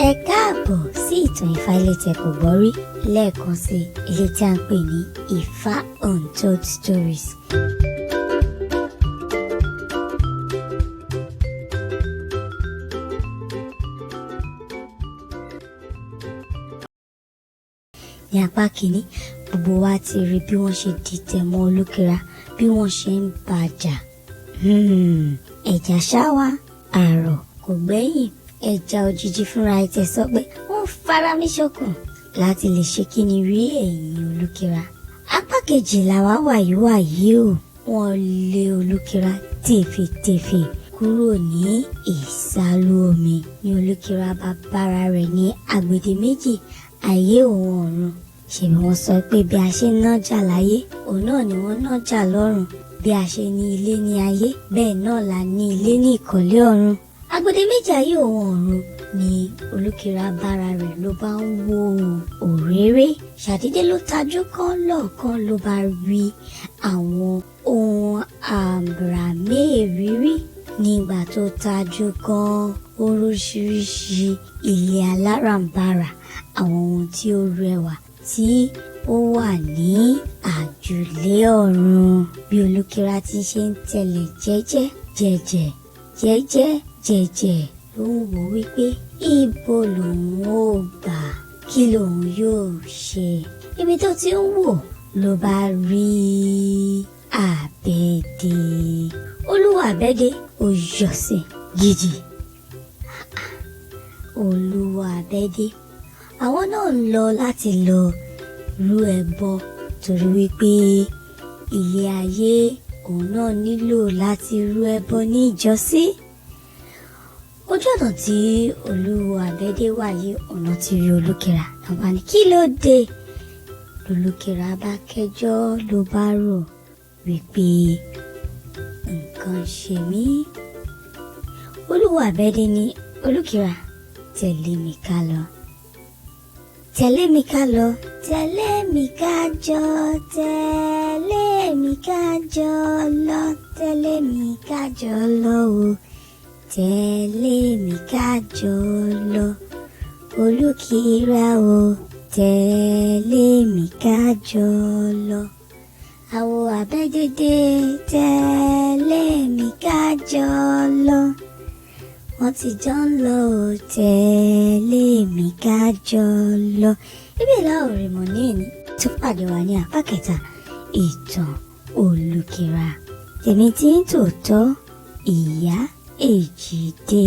Ẹ káàbọ̀ sí ìtàn Ifá ilé tẹ́ kò gbọ́ rí lẹ́ẹ̀kan sí ilé tí a ń pè ní Ifá Untold Stories. Ní apá kìíní, gbogbo wa ti rí bí wọ́n ṣe dìtẹ̀ mọ́ Olúkira, bí wọ́n ṣe ń bàjà. Ẹ̀jà ṣáwá àrọ̀ kò gbẹ́yìn. Ẹja òjijì fúnra ẹ̀tẹ̀ sọ pé wọ́n fara mí ṣọ̀kan láti lè ṣe kí ni rí ẹ̀yìn Olúkira. Apá kejì làwa wàyí o. Wọ́n lé Olúkira tèfètèfè kúrò ní ìsàlù omi. Ní Olúkira bá bára rẹ̀ ní agbede méjì, ayé òun ọ̀run. Ṣèbí wọ́n sọ pé bí a ṣe ń nájà láyé, òun náà ni wọ́n nájà lọ́run. Bí a ṣe ní ilé ní ayé, bẹ́ẹ̀ náà la ní ilé ní ìkọ̀lé ọ̀run. Agbede méjì ayé òun ọ̀run ni Olúkira bára rẹ̀ ló bá ń wo òréré. Ṣàdédé ló tajú kan lọ́ọ̀kan ló bá rí àwọn ohun àbàmẹ́rìírí. Nígbà tó tajú kan oríṣiríṣi ilé aláràǹbarà, àwọn ohun tí ó rẹwà tí ó wà ní àjùlé ọ̀run. Bí Olúkira ti ṣe ń tẹ̀lé jẹ́jẹ́ ló ń wò wípé ibo lòun ó gbà, kí lòun yóò ṣe. Ibi tó ti ń wò ló bá rí àbẹ́dẹ́. Olúwa àbẹ́dẹ́ ó yọ̀ sí gidi. Olúwa àbẹ́dẹ́ àwọn náà ń lọ láti lọ rú ẹbọ torí wípé ilé ayé òun náà nílò láti rú ẹbọ ní ìjọsí. Ojú ọ̀nà tí Olúwa àbẹ́dẹ́ wà yìí, ọ̀nà ti rí Olúkira. Nàbà ní kí ló dé? Olúkira bá kẹjọ́ ló bá rò wípé nǹkan ṣe mí. Olúwa àbẹ́dẹ́ ní Olúkira, tẹ̀lé mi ká lọ. Tẹ̀lé mi ká lọ, tẹ̀lé mi ká jọ, tẹ̀lé mi ká jọ lọ, tẹ̀lé mi ká jọ lọ o. Tẹ̀lé mi ká jọ lọ, Olúkira o, tẹ̀lé mi ká jọ lọ. Àwọ̀ àbẹ́dẹ́dẹ́, tẹ̀lé mi ká jọ lọ. Wọ́n ti jọ ń lọ o, tẹ̀lé mi ká jọ lọ. Ibi ìlà òrìmọ̀ ní ìní tó pàdé wa ní apá kẹta ìtàn Olúkira. Tèmi tí ń tòótọ́ Ìyá Èjìdé.